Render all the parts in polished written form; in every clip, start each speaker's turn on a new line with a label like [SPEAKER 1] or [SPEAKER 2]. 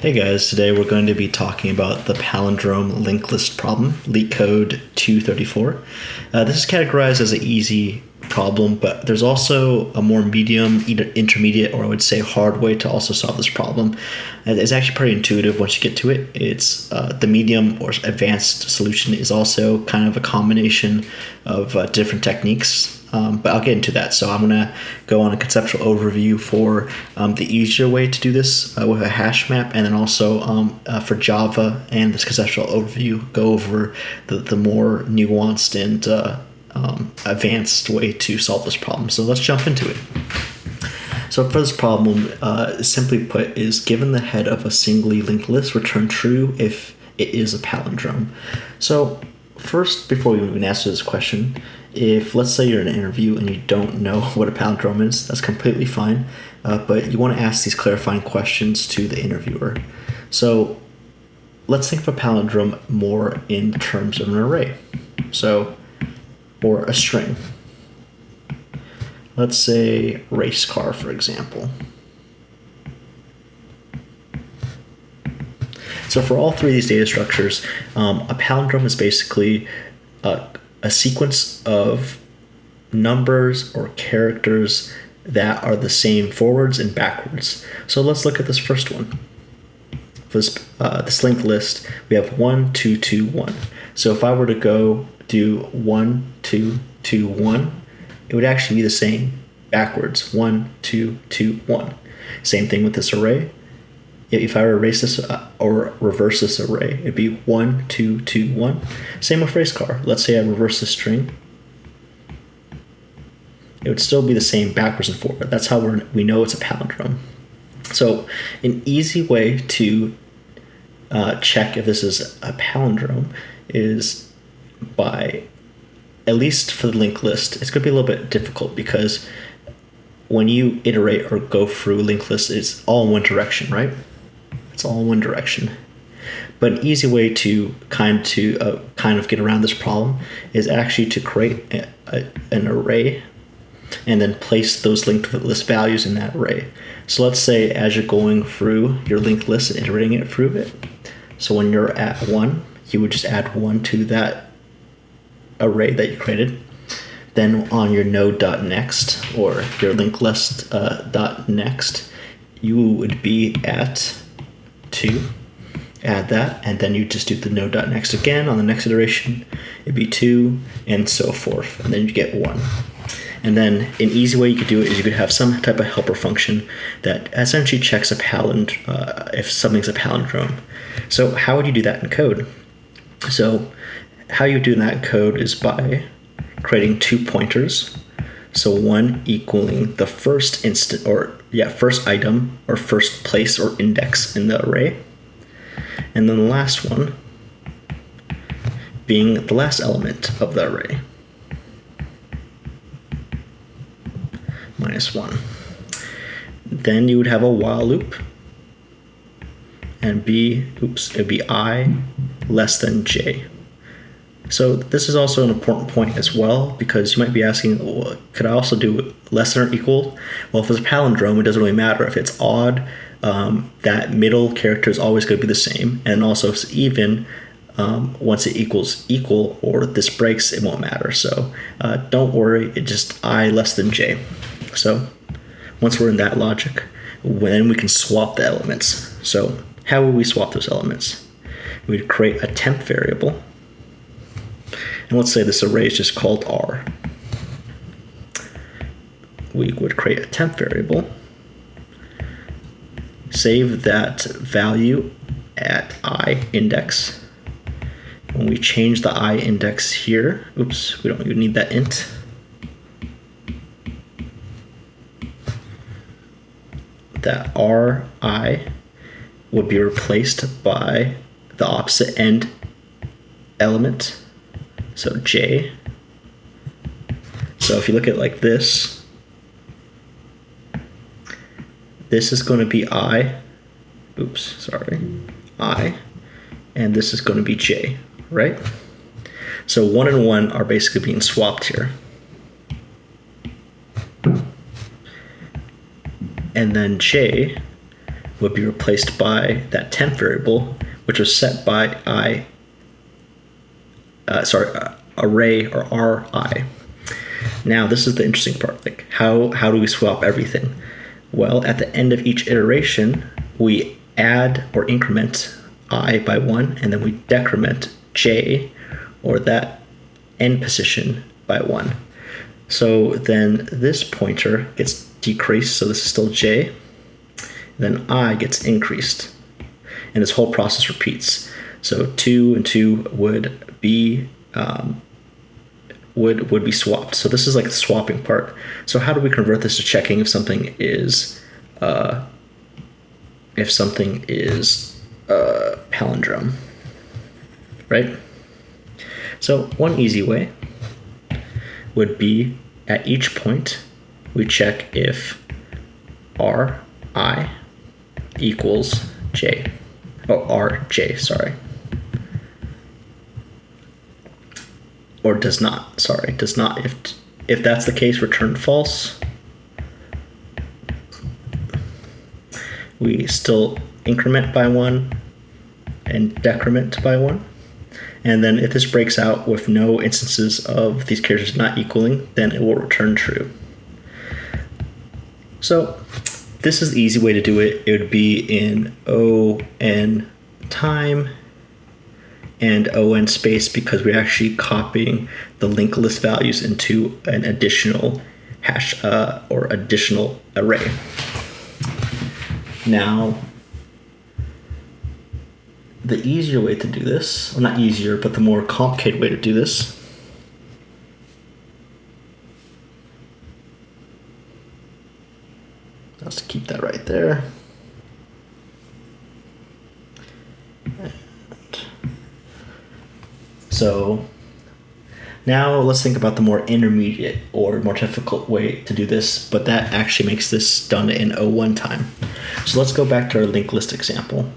[SPEAKER 1] Hey guys, today we're going to be talking about the palindrome linked list problem, Leetcode 234. This is categorized as an easy problem, but there's also a more medium, either intermediate, or I would say hard way to also solve this problem. And it's actually pretty intuitive once you get to it. It's the medium or advanced solution is also kind of a combination of different techniques. But I'll get into that. So I'm going to go on a conceptual overview for the easier way to do this with a hash map, and then also for Java and this conceptual overview, go over the more nuanced and advanced way to solve this problem. So let's jump into it. So for this problem, simply put, is given the head of a singly linked list, return true if it is a palindrome. So first, before we even answer this question, if let's say you're in an interview and you don't know what a palindrome is, that's completely fine, but you want to ask these clarifying questions to the interviewer. So let's think of a palindrome more in terms of an array, or a string. Let's say race car, for example. So for all three of these data structures, a palindrome is basically a sequence of numbers or characters that are the same forwards and backwards. So let's look at this first one. For this linked list, we have 1, 2, 2, 1. So if I were to go do 1, 2, 2, 1, it would actually be the same backwards. 1, 2, 2, 1. Same thing with this array. If I were to erase this or reverse this array, it'd be 1, 2, 2, 1. Same with race car. Let's say I reverse the string. It would still be the same backwards and forward. That's how we know it's a palindrome. So an easy way to check if this is a palindrome is by, at least for the linked list, it's going to be a little bit difficult because when you iterate or go through linked lists, it's all in one direction, right? It's all in one direction. But an easy way to kind of get around this problem is actually to create an array and then place those linked list values in that array. So let's say as you're going through your linked list and iterating it through it, so when you're at 1, you would just add 1 to that array that you created. Then on your node.next or your linked list .next, you would be at 2, add that, and then you just do the node.next again. On the next iteration, it'd be 2, and so forth, and then you get 1. And then an easy way you could do it is you could have some type of helper function that essentially checks if something's a palindrome. So how would you do that in code? So how you do that in code is by creating 2 pointers. So one equaling the first first item or first place or index in the array. And then the last one being the last element of the array. -1. Then you would have a while loop and it'd be I less than j. So this is also an important point as well, because you might be asking, well, could I also do less than or equal? Well, if it's a palindrome, it doesn't really matter. If it's odd, that middle character is always going to be the same. And also if it's even, once it equals equal or this breaks, it won't matter. So don't worry, it's just I less than j. So once we're in that logic, then we can swap the elements. So how would we swap those elements? We'd create a temp variable. And let's say this array is just called R. We would create a temp variable, save that value at I index. When we change the I index here, we don't even need that int. That Ri would be replaced by the opposite end element. So j. So if you look at it like this is going to be I, and this is going to be j, right? So 1 and 1 are basically being swapped here. And then j would be replaced by that temp variable, which was set by array or ri. Now this is the interesting part. Like how do we swap everything? Well, at the end of each iteration, we add or increment I by 1, and then we decrement j, or that end position, by 1. So then this pointer gets decreased, so this is still j, then I gets increased, and this whole process repeats. So 2 and 2 would be would be swapped. So this is like the swapping part. So how do we convert this to checking if something is palindrome, right? So one easy way would be at each point we check if ri equals j. Oh, rj, sorry. Or does not, sorry, does not. If that's the case, return false. We still increment by 1 and decrement by 1. And then if this breaks out with no instances of these characters not equaling, then it will return true. So this is the easy way to do it. It would be in on time and on space, because we're actually copying the linked list values into an additional hash or additional array. Now, the easier way to do this, well, not easier, but the more complicated way to do this, let's keep that right there. So now let's think about the more intermediate or more difficult way to do this, but that actually makes this done in O1 time. So let's go back to our linked list example.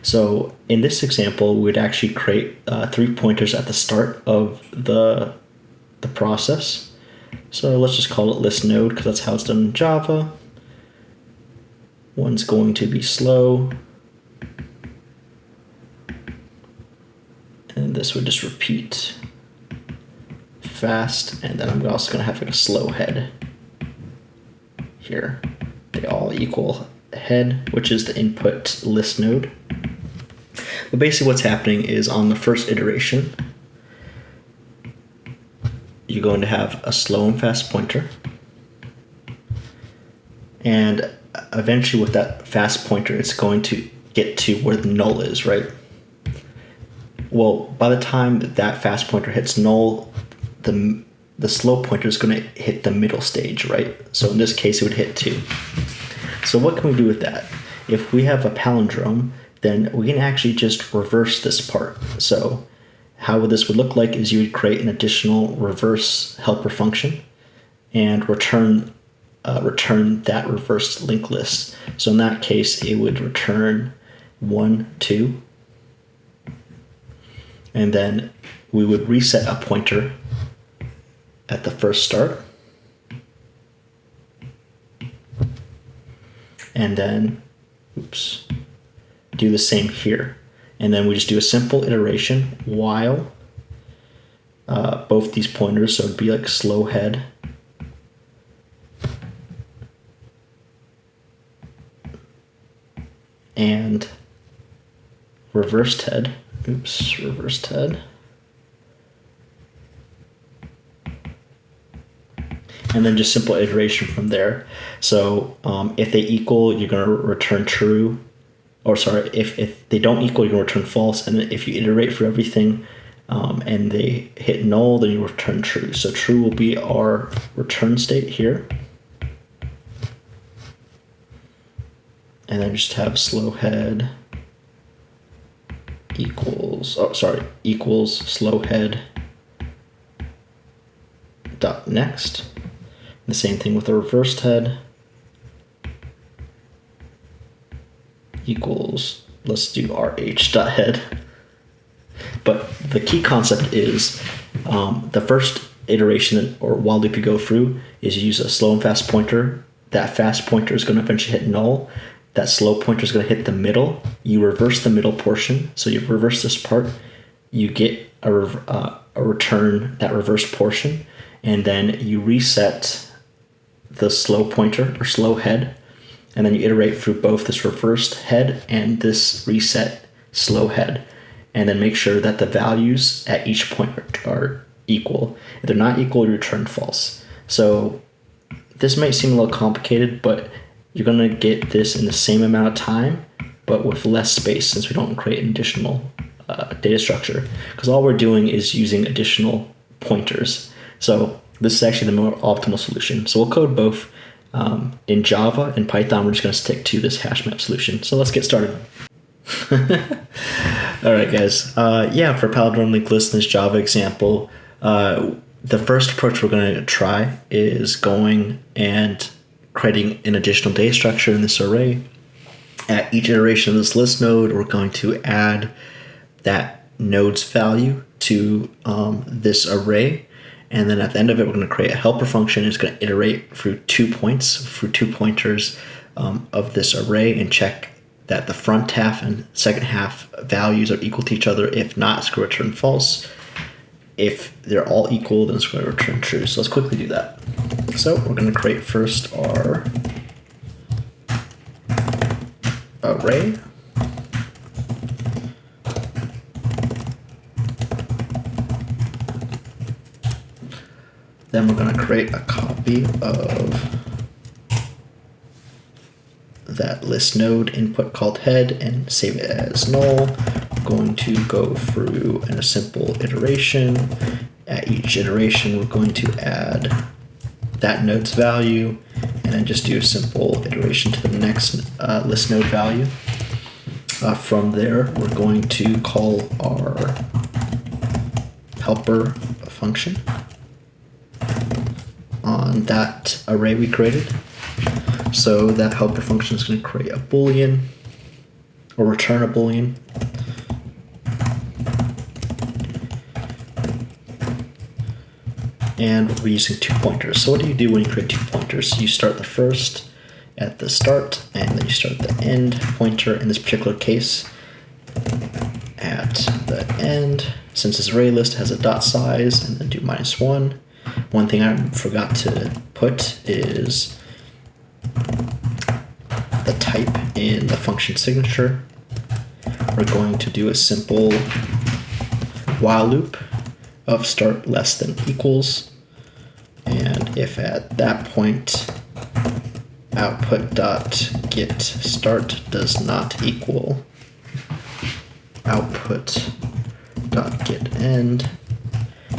[SPEAKER 1] So in this example, we'd actually create 3 pointers at the start of the process. So let's just call it list node, because that's how it's done in Java. One's going to be slow. And this would just repeat fast. And then I'm also going to have like a slow head here. They all equal head, which is the input list node. But basically what's happening is on the first iteration, you're going to have a slow and fast pointer. And eventually with that fast pointer, it's going to get to where the null is, right? Well, by the time that fast pointer hits null, the slow pointer is going to hit the middle stage, right? So in this case, it would hit 2. So what can we do with that? If we have a palindrome, then we can actually just reverse this part. So how this would look like is you would create an additional reverse helper function and return that reversed linked list. So in that case, it would return 1, 2, and then we would reset a pointer at the first start, and then do the same here. And then we just do a simple iteration while both these pointers, so it'd be like slow head and reversed head. Reversed head. And then just simple iteration from there. So if they equal, you're going to return true. Or sorry, if they don't equal, you're going to return false. And if you iterate for everything and they hit null, then you return true. So true will be our return state here. And then just have slow head equals slow head dot next. The same thing with the reversed head. Equals, let's do rh dot head. But the key concept is the first iteration or while loop you go through is you use a slow and fast pointer. That fast pointer is going to eventually hit null. That slow pointer is going to hit the middle. You reverse the middle portion. So you reverse this part. You get a return that reverse portion. And then you reset the slow pointer or slow head. And then you iterate through both this reversed head and this reset slow head. And then make sure that the values at each point are equal. If they're not equal, you return false. So this might seem a little complicated, but you're going to get this in the same amount of time, but with less space since we don't create an additional data structure. Because all we're doing is using additional pointers. So this is actually the more optimal solution. So we'll code both. In Java and Python, we're just going to stick to this hash map solution. So let's get started. All right, guys. For palindrome linked list in this Java example, the first approach we're going to try is going and creating an additional data structure in this array. At each iteration of this list node, we're going to add that node's value to this array. And then at the end of it, we're going to create a helper function. It's going to iterate through 2 pointers of this array and check that the front half and second half values are equal to each other. If not, it's going to return false. If they're all equal, then it's going to return true. So let's quickly do that. So we're going to create first our array. Then we're going to create a copy of that list node input called head and save it as null. We're going to go through in a simple iteration. At each iteration, we're going to add that node's value and then just do a simple iteration to the next list node value. From there, we're going to call our helper function on that array we created. So that helper function is going to create a boolean or return a boolean. And we're using 2 pointers. So what do you do when you create 2 pointers? You start the first at the start and then you start the end pointer in this particular case at the end. Since this array list has a dot size, and then do -1. One thing I forgot to put is the type in the function signature. We're going to do a simple while loop of start less than equals. And if at that point output dot get start does not equal output dot get end,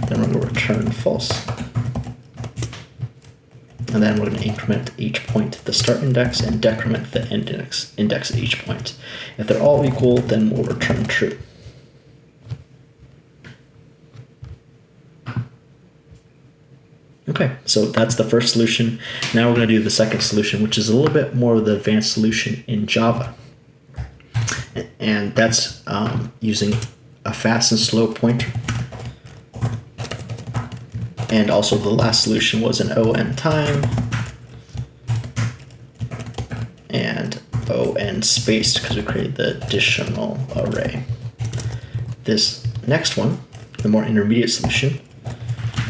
[SPEAKER 1] then we're going to return false. And then we're going to increment each point the start index and decrement the end index at each point. If they're all equal, then we'll return true. Okay, so that's the first solution. Now we're going to do the second solution, which is a little bit more of the advanced solution in Java. And that's using a fast and slow pointer. And also the last solution was an O(n) time and O(n) space because we created the additional array. This next one, the more intermediate solution,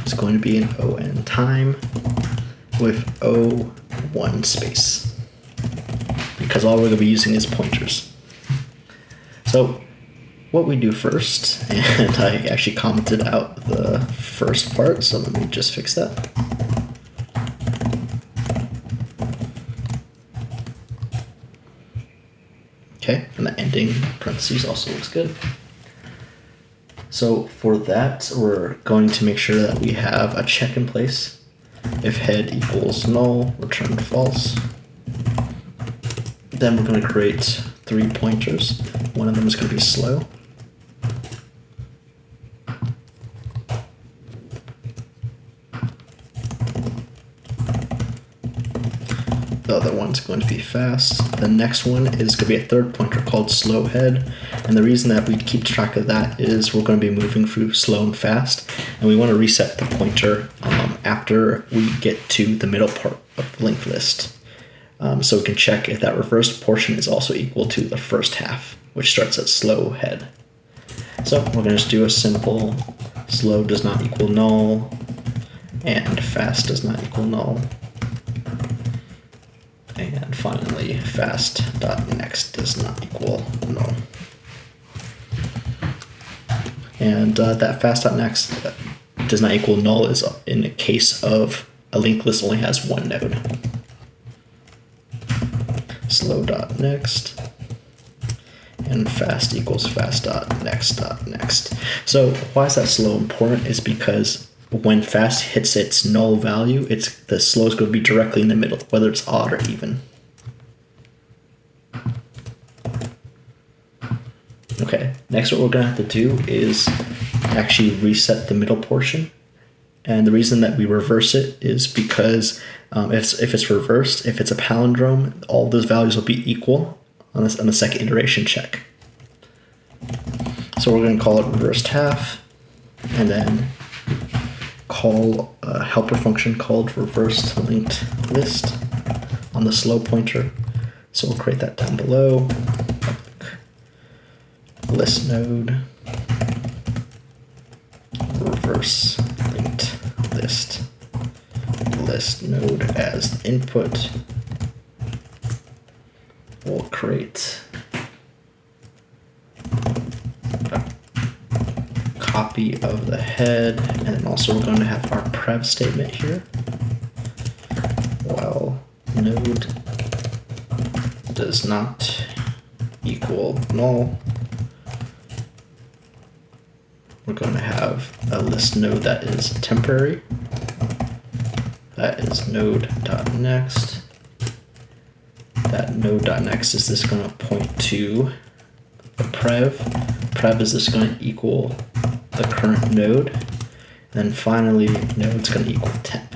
[SPEAKER 1] is going to be an O(n) time with O(1) space because all we're going to be using is pointers. So what we do first, and I actually commented out the first part, so let me just fix that. Okay, and the ending parentheses also looks good. So for that, we're going to make sure that we have a check in place. If head equals null, return false. Then we're going to create 3 pointers. One of them is going to be slow. The other one's going to be fast. The next one is going to be a third pointer called slow head. And the reason that we keep track of that is we're going to be moving through slow and fast, and we want to reset the pointer after we get to the middle part of the linked list. So we can check if that reversed portion is also equal to the first half, which starts at slow head. So we're going to just do a simple slow does not equal null, and fast does not equal null. And finally, fast.next does not equal null. And that fast.next does not equal null is in the case of a linked list only has one node. Slow.next and fast equals fast.next.next. So why is that slow important is because when fast hits its null value, the slow is going to be directly in the middle, whether it's odd or even. Okay, next what we're going to have to do is actually reset the middle portion. And the reason that we reverse it is because if it's reversed, if it's a palindrome, all those values will be equal on the second iteration check. So we're going to call it reversed half, and then call a helper function called reversed linked list on the slow pointer. So we'll create that down below. List node reverse linked list node as input. We'll create a copy of the head, and then also we're going to have our prev statement here. While node does not equal null, we're going to have a list node that is temporary. That is node.next. That node.next is this going to point to the prev. Prev is this going to equal the current node. And then finally, node's going to equal temp.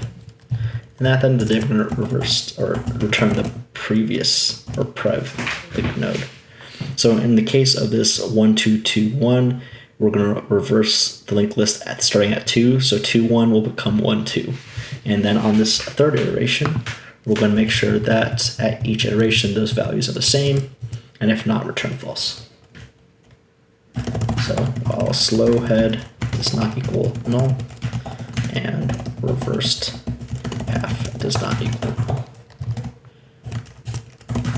[SPEAKER 1] And at the end of the day, we're going to reverse or return the previous or prev linked node. So in the case of this 1, 2, 2, 1, we're going to reverse the linked list starting at 2. So 2, 1 will become 1, 2. And then on this third iteration, we're going to make sure that at each iteration, those values are the same. And if not, return false. So while slow head does not equal null, and reversed half does not equal null.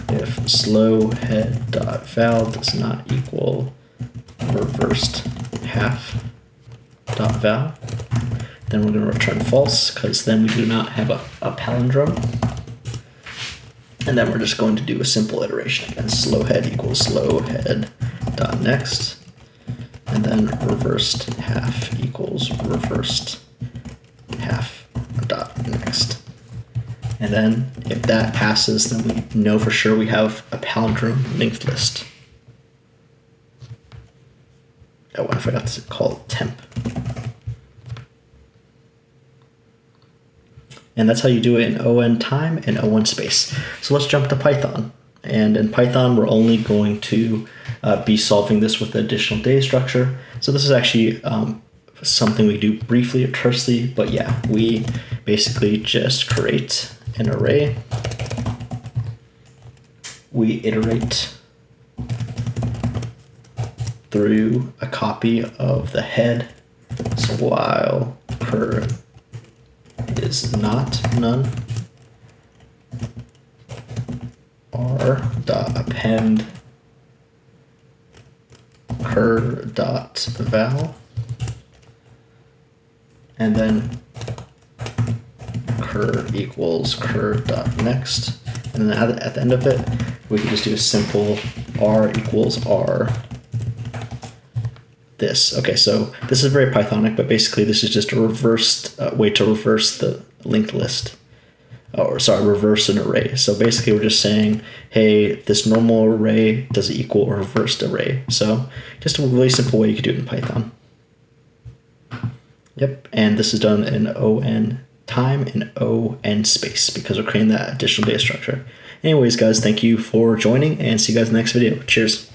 [SPEAKER 1] If slow head dot val does not equal reversed half dot val, then we're going to return false because then we do not have a palindrome. And then we're just going to do a simple iteration again. Slow head equals slow head dot next, and then reversed half equals reversed half dot next. And then if that passes, then we know for sure we have a palindrome linked list. Oh, I forgot to call it temp. And that's how you do it in ON time and ON space. So let's jump to Python. And in Python, we're only going to be solving this with the additional data structure. So this is actually something we do briefly or tersely, but yeah, we basically just create an array. We iterate through a copy of the head. So while cur is not none, r dot append cur dot val, and then cur equals cur dot next, and then at the end of it we can just do a simple r equals r this. Okay, so this is very Pythonic, but basically this is just a reversed way to reverse the linked list. Reverse an array. So basically we're just saying, hey, this normal array does equal a reversed array. So just a really simple way you could do it in Python. Yep, and this is done in ON time and ON space because we're creating that additional data structure. Anyways, guys, thank you for joining and see you guys in the next video. Cheers.